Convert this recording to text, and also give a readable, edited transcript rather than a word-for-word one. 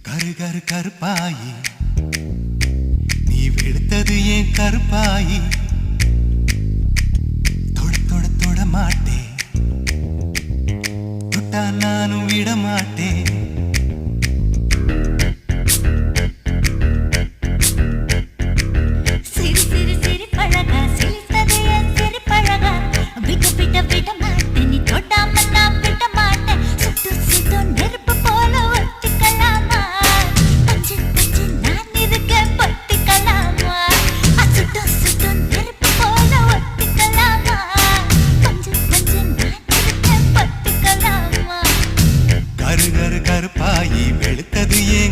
கரு கரு கருப்பாயி நீ வெளுத்தது ஏன் கருப்பாயி தொட தொட தொட மாட்டேன் தொட்டா நானும் விட மாட்டேன்